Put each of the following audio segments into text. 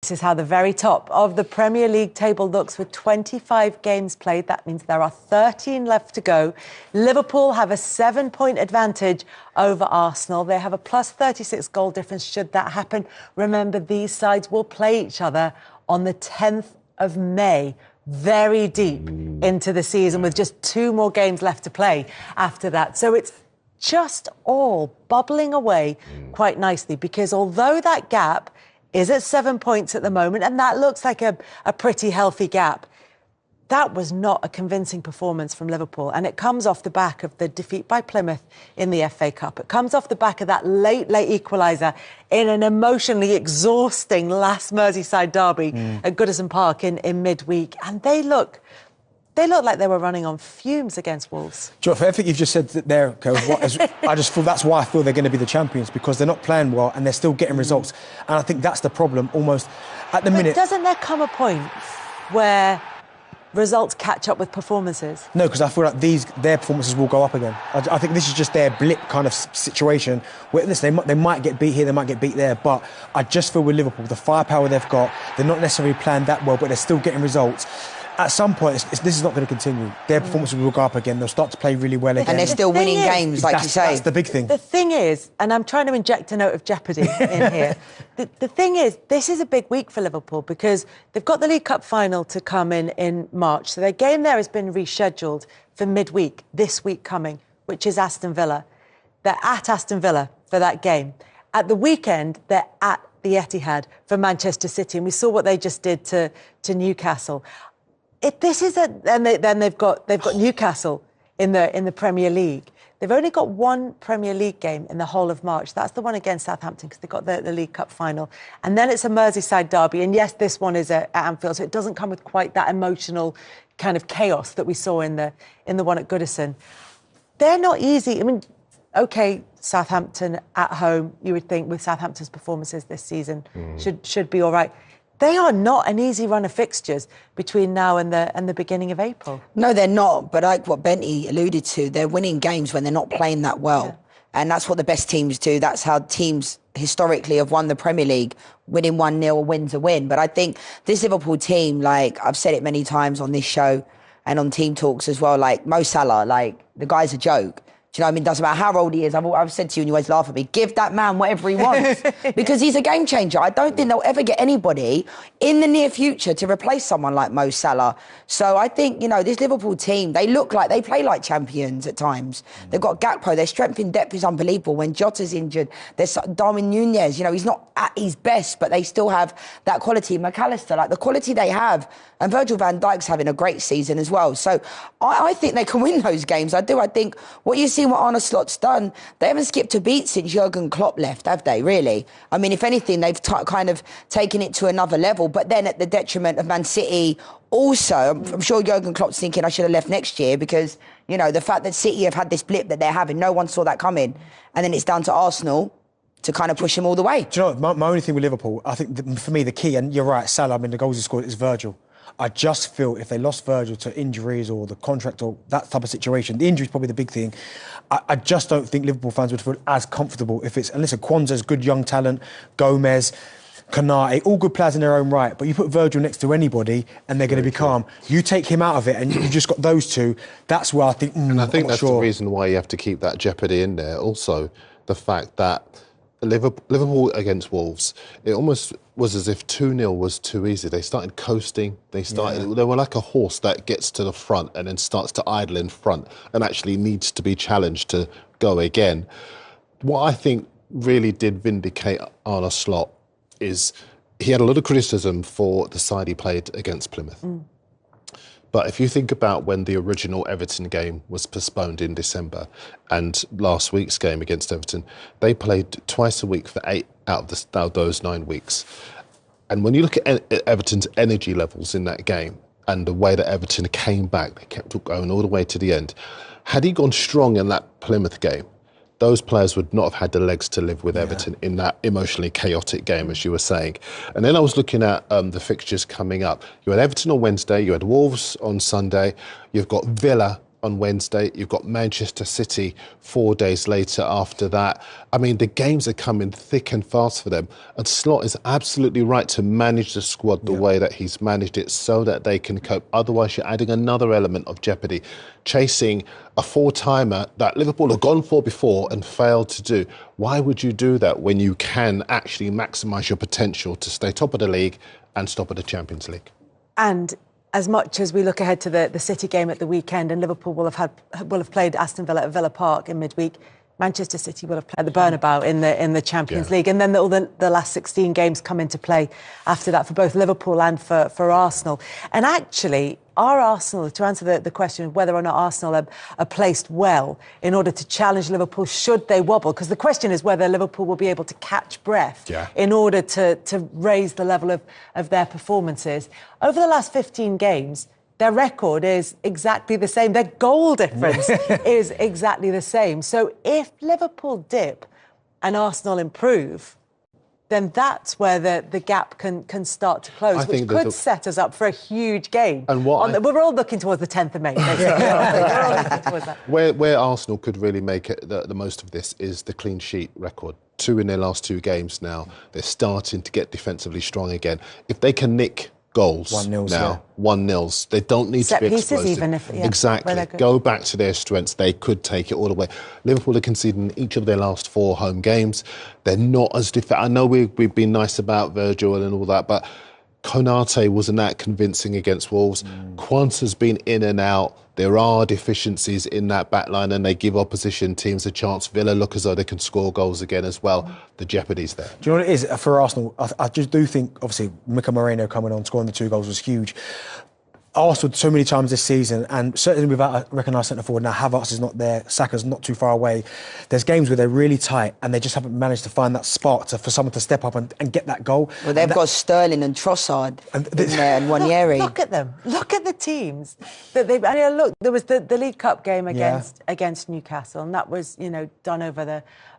This is how the very top of the Premier League table looks with 25 games played. That means there are 13 left to go. Liverpool have a 7-point advantage over Arsenal. They have a plus 36 goal difference should that happen. Remember, these sides will play each other on the 10th of May, very deep into the season with just 2 more games left to play after that. So it's just all bubbling away quite nicely because although that gap is at 7 points at the moment, and that looks like a pretty healthy gap. That was not a convincing performance from Liverpool, and it comes off the back of the defeat by Plymouth in the FA Cup. It comes off the back of that late equaliser in an emotionally exhausting last Merseyside derby at Goodison Park in midweek, and they look like they were running on fumes against Wolves. Joe, for everything you've just said there, I just feel that's why I feel they're going to be the champions, because they're not playing well and they're still getting results. And I think that's the problem almost at the minute. Doesn't there come a point where results catch up with performances? No, because I feel like their performances will go up again. I think this is just their blip kind of situation. Where, listen, they might get beat here, they might get beat there, but I just feel with Liverpool, the firepower they've got, they're not necessarily playing that well, but they're still getting results. At some point, this is not going to continue. Their performances will go up again. They'll start to play really well again. And they're still winning games, like you say. That's the big thing. The thing is, and I'm trying to inject a note of jeopardy in here, the thing is, this is a big week for Liverpool because they've got the League Cup final to come in March. So their game there has been rescheduled for midweek, this week coming, which is Aston Villa. They're at Aston Villa for that game. At the weekend, they're at the Etihad for Manchester City. And we saw what they just did to Newcastle. Then they've got Newcastle in the Premier League. They've only got one Premier League game in the whole of March. That's the one against Southampton because they've got the League Cup final. And then it's a Merseyside derby. And yes, this one is at Anfield, so it doesn't come with quite that emotional kind of chaos that we saw in the one at Goodison. They're not easy. I mean, OK, Southampton at home, you would think with Southampton's performances this season should be all right. They are not an easy run of fixtures between now and the beginning of April. No, they're not. But like what Benty alluded to, they're winning games when they're not playing that well. Yeah. And that's what the best teams do. That's how teams historically have won the Premier League. Winning 1-0, a win's a win. But I think this Liverpool team, like I've said it many times on this show and on Team Talks as well, like Mo Salah, like the guy's a joke. Do you know what I mean? Doesn't matter how old he is. I've said to you and you always laugh at me, give that man whatever he wants because he's a game changer. I don't think they'll ever get anybody in the near future to replace someone like Mo Salah. So I think, this Liverpool team, they play like champions at times. They've got Gakpo, their strength in depth is unbelievable. When Jota's injured, there's Darwin Núñez, he's not at his best, but they still have that quality. McAllister, like the quality they have, and Virgil van Dijk's having a great season as well. So I think they can win those games. I do. I think what you see what Arne Slot's done, they haven't skipped a beat since Jurgen Klopp left, have they, really? I mean, if anything, they've kind of taken it to another level, but then at the detriment of Man City. Also, I'm sure Jurgen Klopp's thinking I should have left next year because, the fact that City have had this blip that they're having, no one saw that coming. And then it's down to Arsenal to kind of push them all the way. Do you know what, my only thing with Liverpool, I think for me the key, and you're right, Salah, I mean, the goals he scored is Virgil. I just feel if they lost Virgil to injuries or the contract or that type of situation, the injury is probably the big thing. I just don't think Liverpool fans would feel as comfortable if it's... And listen, Kwanzaa's good young talent, Gomez, Konate, all good players in their own right, but you put Virgil next to anybody and they're going to be calm. You take him out of it and you've just got those two, that's where I think... and I think that's the reason why you have to keep that jeopardy in there. Also, the fact that Liverpool against Wolves, it almost was as if 2-0 was too easy. They started coasting. They were like a horse that gets to the front and then starts to idle in front and actually needs to be challenged to go again. What I think really did vindicate Arne Slot is he had a lot of criticism for the side he played against Plymouth. But if you think about when the original Everton game was postponed in December and last week's game against Everton, they played twice a week for 8 out of those 9 weeks. And when you look at Everton's energy levels in that game and the way that Everton came back, they kept going all the way to the end. Had he gone strong in that Plymouth game, those players would not have had the legs to live with Everton in that emotionally chaotic game, as you were saying. And then I was looking at the fixtures coming up. You had Everton on Wednesday, you had Wolves on Sunday, you've got Villa on Wednesday. You've got Manchester City 4 days later after that. I mean, the games are coming thick and fast for them. And Slot is absolutely right to manage the squad the way that he's managed it so that they can cope. Otherwise, you're adding another element of jeopardy, chasing a four-timer that Liverpool have gone for before and failed to do. Why would you do that when you can actually maximise your potential to stay top of the league and stop at the Champions League? And as much as we look ahead to the City game at the weekend, and Liverpool will have played Aston Villa at Villa Park in midweek, Manchester City will have played the Bernabeu in the Champions League, and then all the last 16 games come into play after that for both Liverpool and for Arsenal. And actually, are Arsenal, to answer the question of whether or not Arsenal are placed well in order to challenge Liverpool should they wobble, because the question is whether Liverpool will be able to catch breath in order to raise the level of their performances. Over the last 15 games, their record is exactly the same. Their goal difference is exactly the same. So if Liverpool dip and Arsenal improve, then that's where the gap can start to close, which could set us up for a huge game. And we're all looking towards the 10th of May, basically. We're all looking towards that. Where Arsenal could really make it the most of this is the clean sheet record. 2 in their last 2 games now. They're starting to get defensively strong again. If they can nick goals 1-0s now, 1-0s. They don't need to be explosive. Even if, exactly. Go back to their strengths. They could take it all the way. Liverpool are conceding each of their last 4 home games. They're not as defensive. I know we've been nice about Virgil and all that, but Konate wasn't that convincing against Wolves. Kwanzaa's been in and out. There are deficiencies in that back line and they give opposition teams a chance. Villa look as though they can score goals again as well. The jeopardy's there. Do you know what it is for Arsenal? I just do think, obviously, Mika Moreno coming on, scoring the 2 goals was huge. Arsenal so many times this season, and certainly without a recognised centre forward now, Havertz is not there, Saka's not too far away. There's games where they're really tight and they just haven't managed to find that spark for someone to step up and get that goal. Well, they've got Sterling and Trossard in there and Nwaneri. Look at them. Look at the teams that they've. And look, there was the League Cup game against Newcastle, and that was done over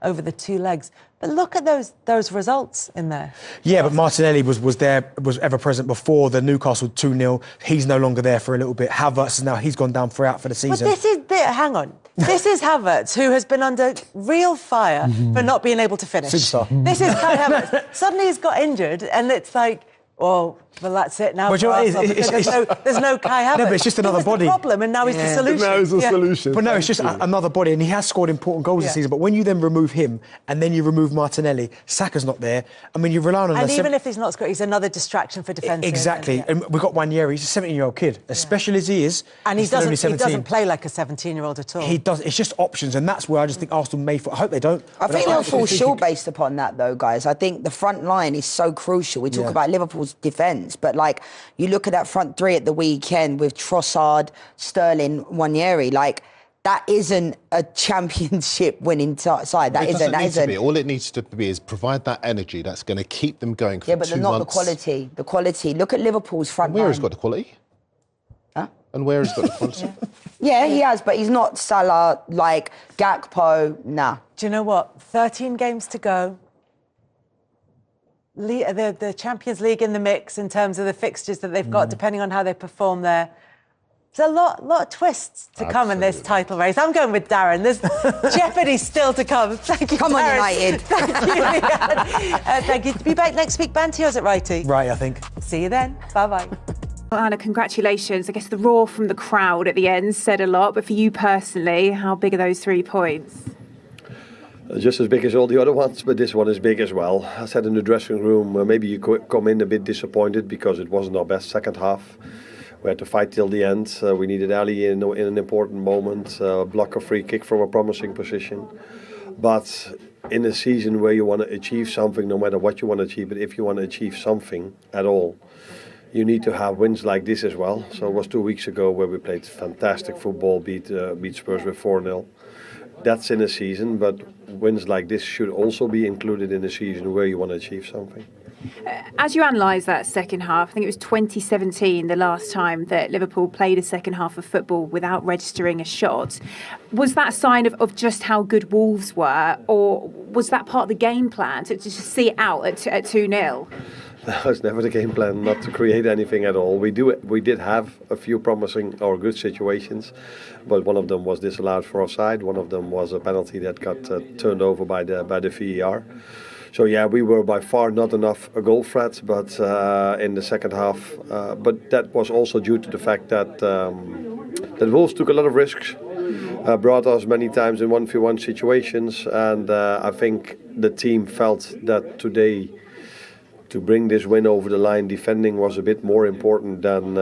the 2 legs. But look at those results in there. Yeah, but Martinelli was ever present before the Newcastle 2-0. He's no longer there for a little bit. Havertz is now, he's gone down throughout for the season. But hang on. This is Havertz, who has been under real fire for not being able to finish. Superstar. This is Kai Havertz. Suddenly he's got injured, and it's like, well, that's it now. Well, There's no Kai Havertz. No, but it's just another body. The problem, and now he's the solution. Now he's the solution. But no, it's just another body, and he has scored important goals this season. But when you then remove him, and then you remove Martinelli, Saka's not there. I mean, you're relying on. And even if he's not scored, he's another distraction for defence. Exactly. And we've got Nwaneri. He's a 17-year-old kid, as special as he is. And he doesn't play like a 17-year-old at all. He does. It's just options, and that's where I just think Arsenal may. I hope they don't. I think they'll fall short based upon that, though, guys. I think the front line is so crucial. We talk about Liverpool's defence, but like you look at that front 3 at the weekend with Trossard, Sterling, Nwaneri, like that isn't a championship winning side. That isn't. All it needs to be is provide that energy that's going to keep them going for 2 months. Yeah, but not the quality. The quality. Look at Liverpool's front line. Where has got the quality? Huh? And where has got the quality? Yeah, he has, but he's not Salah, like Gakpo, nah. Do you know what? 13 games to go. The Champions League in the mix in terms of the fixtures that they've got, depending on how they perform there. There's a lot of twists to come in this title race. I'm going with Darren. There's jeopardy still to come. Thank you, Come on, Darren. United. Thank you, Leanne. Thank you. Be back next week, Banty, or is it righty? Right, I think. See you then. Bye-bye. Well, Anna, congratulations. I guess the roar from the crowd at the end said a lot, but for you personally, how big are those 3 points? Just as big as all the other ones, but this one is big as well. I said in the dressing room, maybe you could come in a bit disappointed because it wasn't our best second half. We had to fight till the end. We needed Ali in an important moment, block a free kick from a promising position. But in a season where you want to achieve something, no matter what you want to achieve, but if you want to achieve something at all, you need to have wins like this as well. So it was 2 weeks ago where we played fantastic football, beat Spurs with 4-0. That's in a season, but wins like this should also be included in a season where you want to achieve something. As you analyse that second half, I think it was 2017, the last time that Liverpool played a second half of football without registering a shot. Was that a sign of just how good Wolves were, or was that part of the game plan to just see it out at 2-0? That was never the game plan, not to create anything at all. We did have a few promising or good situations, but one of them was disallowed for offside. One of them was a penalty that got turned over by the VAR. So yeah, we were by far not enough a goal threat, but in the second half. But that was also due to the fact that Wolves took a lot of risks, brought us many times in 1v1 situations, and I think the team felt that today, to bring this win over the line, defending was a bit more important than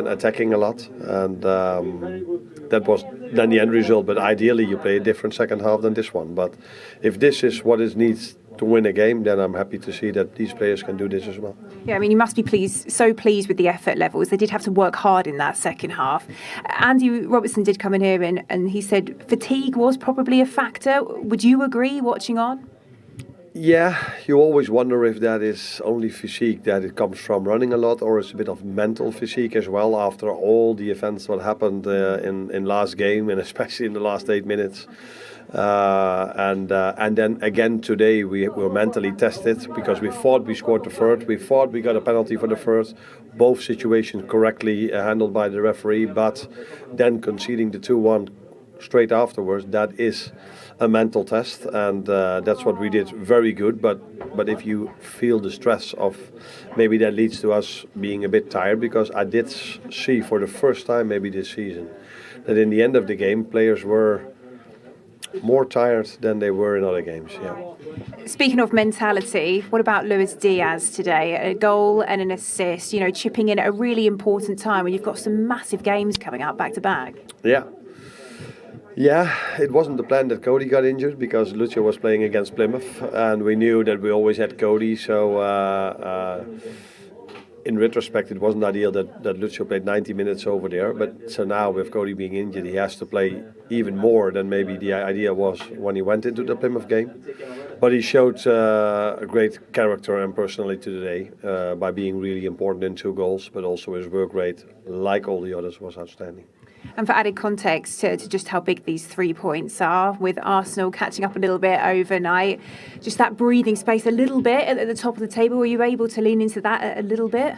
attacking a lot, and that was then the end result. But ideally, you play a different second half than this one. But if this is what it needs to win a game, then I'm happy to see that these players can do this as well. Yeah, I mean, you must be so pleased with the effort levels. They did have to work hard in that second half. Andy Robertson did come in here and he said fatigue was probably a factor. Would you agree, watching on? Yeah, you always wonder if that is only physique, that it comes from running a lot, or it's a bit of mental physique as well after all the events that happened in last game, and especially in the last 8 minutes. And then again today we were mentally tested because we thought we scored the third, we thought we got a penalty for the third, both situations correctly handled by the referee, but then conceding the 2-1 straight afterwards, that is a mental test, and that's what we did very good. But if you feel the stress of, maybe that leads to us being a bit tired, because I did see for the first time maybe this season that in the end of the game players were more tired than they were in other games. Yeah. Speaking of mentality, what about Luis Diaz today? A goal and an assist, chipping in at a really important time when you've got some massive games coming up back to back. Yeah, it wasn't the plan that Cody got injured, because Lucio was playing against Plymouth, and we knew that we always had Cody. So in retrospect, it wasn't ideal that Lucio played 90 minutes over there. But so now with Cody being injured, he has to play even more than maybe the idea was when he went into the Plymouth game. But he showed a great character and personality today by being really important in 2 goals, but also his work rate, like all the others, was outstanding. And for added context to just how big these 3 points are, with Arsenal catching up a little bit overnight, just that breathing space a little bit at the top of the table, were you able to lean into that a little bit?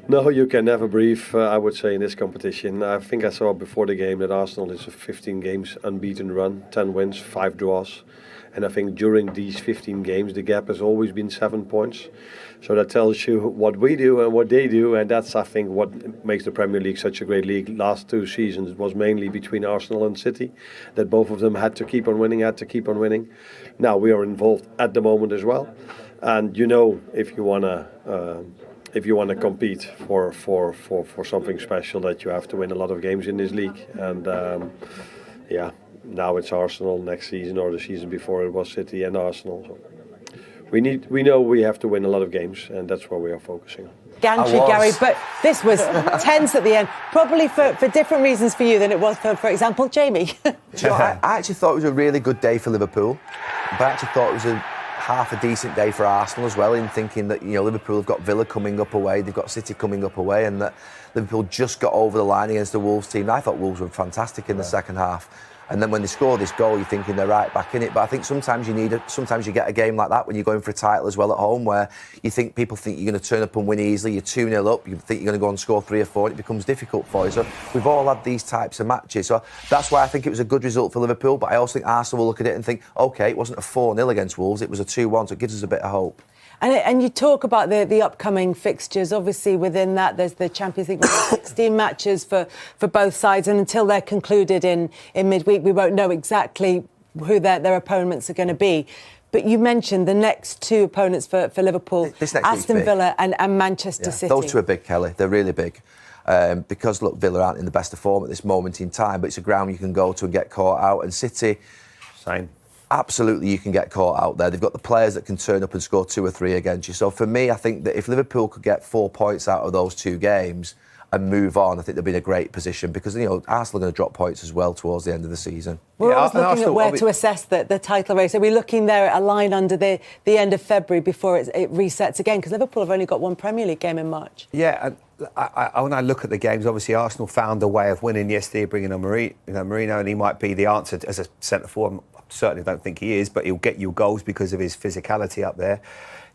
No, you can never breathe, I would say, in this competition. I think I saw before the game that Arsenal is a 15 games unbeaten run, 10 wins, 5 draws. And I think during these 15 games, the gap has always been 7 points. So that tells you what we do and what they do. And that's, I think, what makes the Premier League such a great league. Last 2 seasons, it was mainly between Arsenal and City, that both of them had to keep on winning. Now we are involved at the moment as well. And if you want to compete for something special, that you have to win a lot of games in this league. And now it's Arsenal next season, or the season before it was City and Arsenal. So we know we have to win a lot of games, and that's what we are focusing on. Gantry, Gary, but this was tense at the end, probably for different reasons for you than it was for example, Jamie. I actually thought it was a really good day for Liverpool, but I actually thought it was half a decent day for Arsenal as well, in thinking that Liverpool have got Villa coming up away, they've got City coming up away, and that Liverpool just got over the line against the Wolves team. I thought Wolves were fantastic in the second half. And then when they score this goal, you're thinking they're right back in it. But I think sometimes you get a game like that when you're going for a title as well at home, where people think you're going to turn up and win easily. You're 2-0 up, you think you're going to go and score 3 or 4, and it becomes difficult for you. So we've all had these types of matches. So that's why I think it was a good result for Liverpool. But I also think Arsenal will look at it and think, OK, it wasn't a 4-0 against Wolves, it was a 2-1, so it gives us a bit of hope. And you talk about the upcoming fixtures. Obviously, within that, there's the Champions League 16 matches for both sides. And until they're concluded in midweek, we won't know exactly who their opponents are going to be. But you mentioned the next 2 opponents for Liverpool, Aston Villa and Manchester City. Those 2 are big, Kelly. They're really big. Because, look, Villa aren't in the best of form at this moment in time, but it's a ground you can go to and get caught out. And City, same. Absolutely, you can get caught out there. They've got the players that can turn up and score 2 or 3 against you. So for me, I think that if Liverpool could get 4 points out of those 2 games and move on, I think they'll be in a great position, because Arsenal are going to drop points as well towards the end of the season. We're always looking at where to assess the title race. Are we looking there at a line under the end of February before it resets again? Because Liverpool have only got 1 Premier League game in March. Yeah, and when I look at the games, obviously Arsenal found a way of winning yesterday, bringing on Marino, and he might be the answer as a centre forward. Certainly don't think he is, but he'll get you goals because of his physicality up there.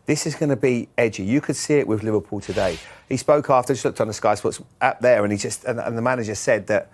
This is going to be edgy. You could see it with Liverpool today. He spoke after, just looked on the Sky Sports app there, and and the manager said that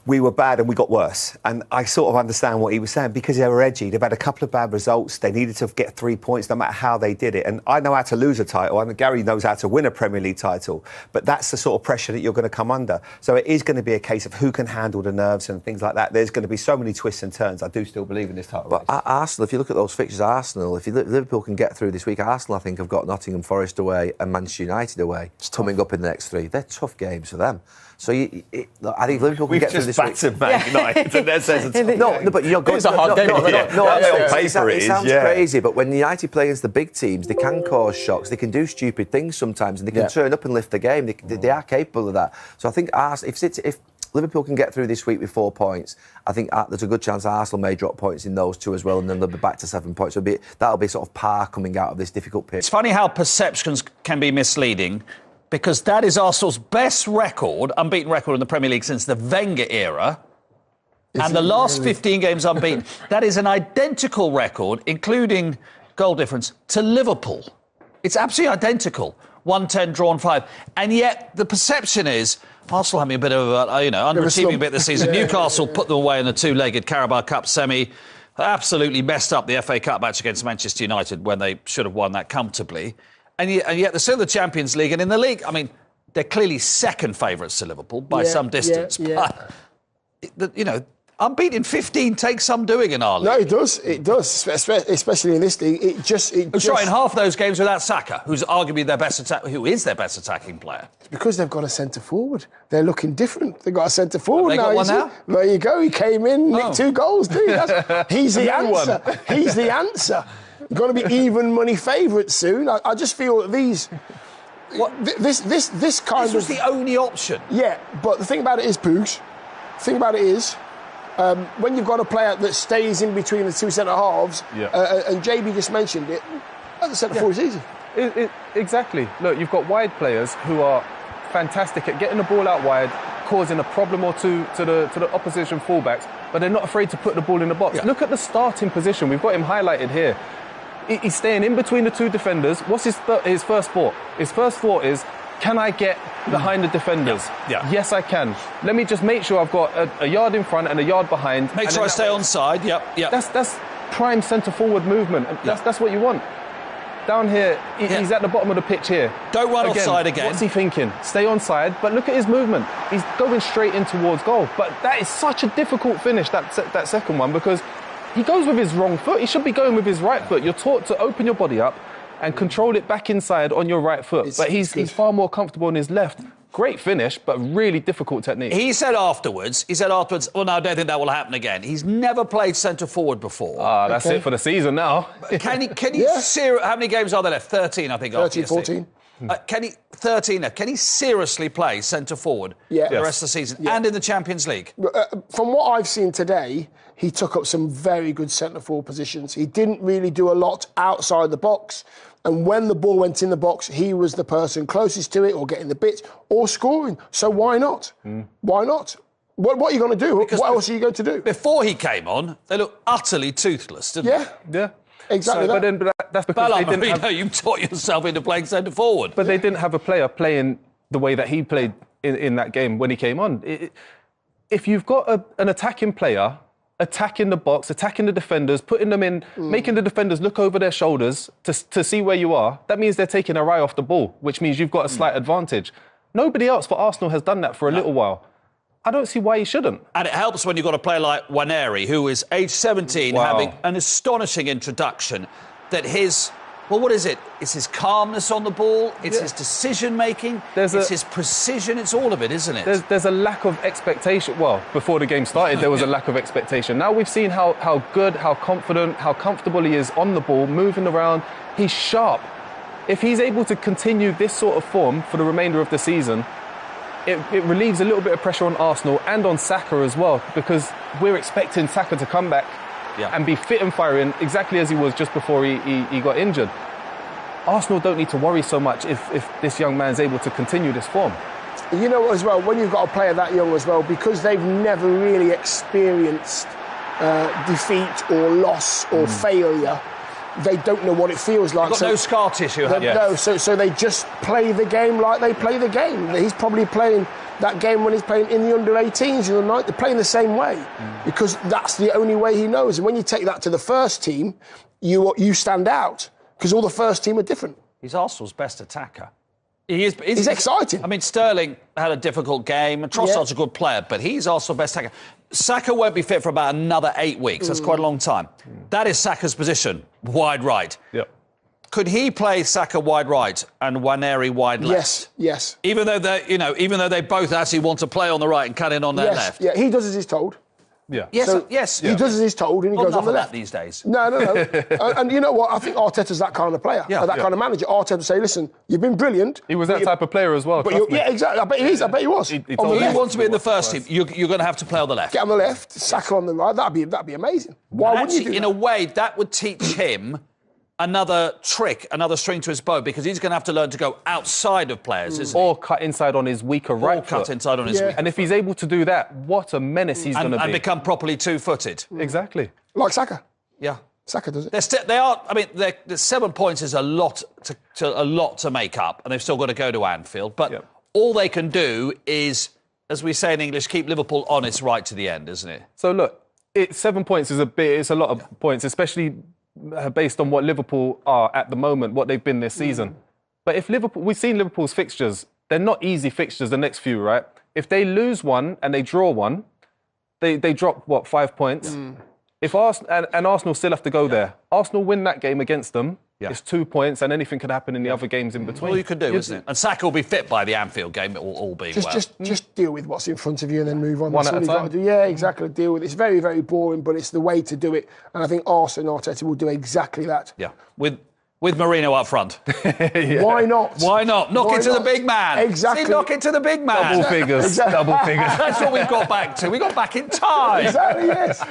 we were bad and we got worse. And I sort of understand what he was saying because they were edgy. They've had a couple of bad results. They needed to get 3 points no matter how they did it. And I know how to lose a title. I mean, Gary knows how to win a Premier League title. But that's the sort of pressure that you're going to come under. So it is going to be a case of who can handle the nerves and things like that. There's going to be so many twists and turns. I do still believe in this title race. But Arsenal, if you look at those fixtures, Arsenal, if Liverpool can get through this week, Arsenal, I think, have got Nottingham Forest away and Manchester United away. It's coming up in the next 3. They're tough games for them. So I think Liverpool can get through this week. No, but you're going. It's a hard game. It sounds crazy, but when United play against the big teams, they can cause shocks. They can do stupid things sometimes, and they can turn up and lift the game. They are capable of that. So I think if Liverpool can get through this week with 4 points, I think there's a good chance Arsenal may drop points in those 2 as well, and then they'll be back to 7 points. So that'll be sort of par coming out of this difficult pitch. It's funny how perceptions can be misleading, because that is Arsenal's best record, unbeaten record in the Premier League since the Wenger era. And the last 15 games unbeaten. That is an identical record, including goal difference, to Liverpool. It's absolutely identical. 1-10, drawn 5. And yet the perception is Arsenal having a bit of underachieving a bit this season. Newcastle put them away in the 2-legged Carabao Cup semi. Absolutely messed up the FA Cup match against Manchester United when they should have won that comfortably. And yet they're still in the Champions League. And in the league, I mean, they're clearly second favourites to Liverpool by some distance. But, unbeaten 15 takes some doing in our league. No, it does. It does, especially in this league. In half those games without Saka, who's arguably who is their best attacking player. It's because they've got a centre forward. They're looking different. They've got a centre forward now. Got one now? There you go. He came in, nicked 2 goals, didn't he? He's the answer. He's the answer. Going to be even money favourites soon. I just feel that this kind This was the only option. Yeah, but the thing about it is, Poogs, when you've got a player that stays in between the 2 centre halves, and JB just mentioned it, the centre forward is easy. Exactly. Look, you've got wide players who are fantastic at getting the ball out wide, causing a problem or two to the opposition fullbacks, but they're not afraid to put the ball in the box. Look at the starting position. We've got him highlighted here. He's staying in between the 2 defenders. What's his first thought? His first thought is, can I get behind the defenders? Yes, I can. Let me just make sure I've got a yard in front and a yard behind. Make sure I stay onside. Yep. That's prime centre-forward movement. That's what you want. Down here, he's at the bottom of the pitch here. Don't run offside again. What's he thinking? Stay onside, but look at his movement. He's going straight in towards goal. But that is such a difficult finish, that second one, because he goes with his wrong foot. He should be going with his right foot. You're taught to open your body up and control it back inside on your right foot. But he's far more comfortable on his left. Great finish, but really difficult technique. He said afterwards, well, no, I don't think that will happen again. He's never played centre-forward before. That's it for the season now. Can he how many games are there left? 13, I think. 13, 14. Can he seriously play centre-forward the rest of the season and in the Champions League? From what I've seen today, he took up some very good centre-forward positions. He didn't really do a lot outside the box. And when the ball went in the box, he was the person closest to it or getting the bit or scoring. So why not? Why not? What are you going to do? What else are you going to do? Before he came on, they looked utterly toothless, didn't they? Yeah. Exactly. But that's because they didn't have... you taught yourself into playing centre-forward. But they didn't have a player playing the way that he played in that game when he came on. If you've got an attacking player attacking the box, attacking the defenders, putting them in, making the defenders look over their shoulders to see where you are, that means they're taking their eye off the ball, which means you've got a slight advantage. Nobody else for Arsenal has done that for a little while. I don't see why he shouldn't. And it helps when you've got a player like Waneri, who is age 17, having an astonishing introduction, that his... Well, what is it? It's his calmness on the ball, it's his decision-making, it's his precision, it's all of it, isn't it? There's a lack of expectation. Well, before the game started, there was a lack of expectation. Now we've seen how good, how confident, how comfortable he is on the ball, moving around. He's sharp. If he's able to continue this sort of form for the remainder of the season, it relieves a little bit of pressure on Arsenal and on Saka as well, because we're expecting Saka to come back and be fit and firing exactly as he was just before he got injured. Arsenal don't need to worry so much if this young man's able to continue this form. You know, as well, when you've got a player that young as well, because they've never really experienced defeat or loss or failure, they don't know what it feels like. Got no scar tissue, have you? No, so they just play the game like they play the game. He's probably playing that game when he's playing in the under-18s, they're playing the same way because that's the only way he knows. And when you take that to the first team, you stand out because all the first team are different. He's Arsenal's best attacker. He's exciting. I mean, Sterling had a difficult game, and Trossard's a good player, but he's Arsenal's best attacker. Saka won't be fit for about another 8 weeks. That's quite a long time. That is Saka's position, wide right. Yep. Could he play Saka wide right and Nwaneri wide left? Yes. Even though they both actually want to play on the right and cut in on their left. Yeah, he does as he's told. Yeah. Yes. He does as he's told and he goes on the left. These days. No. And you know what? I think Arteta's that kind of player, that kind of manager. Arteta say, listen, you've been brilliant. He was that type of player as well. Exactly. I bet he is. I bet he was. He wants to be in the first team. You're going to have to play on the left. Get on the left, Saka on the right. That'd be amazing. Why wouldn't you do that? In a way, that would teach him another trick, another string to his bow, because he's going to have to learn to go outside of players, isn't he? Or cut inside on his weaker right foot. Cut inside on his weaker. And if he's able to do that, what a menace he's going to be. And become properly two-footed. Exactly. Like Saka. Yeah. Saka does it. The 7 points is a lot to make up, and they've still got to go to Anfield. But all they can do is, as we say in English, keep Liverpool honest right to the end, isn't it? So look, 7 points it's a lot of points, especially based on what Liverpool are at the moment, what they've been this season. But if we've seen Liverpool's fixtures, they're not easy fixtures, the next few, right? If they lose one and they draw one, they drop, 5 points? If Arsenal still have to go there. Arsenal win that game against them, it's 2 points, and anything could happen in the other games in between. All you could do, isn't it? And Saka will be fit by the Anfield game, it will all be Just deal with what's in front of you and then move on. One at a time. Yeah, exactly. Deal with it. It's very, very boring, but it's the way to do it. And I think Arsenal and Arteta will do exactly that. Yeah, with Mourinho up front. Why not? Why not? Knock it to the big man. Exactly. See, knock it to the big man. Double figures. Exactly. Double figures. That's what we've got back to. We got back in time. Exactly, yes.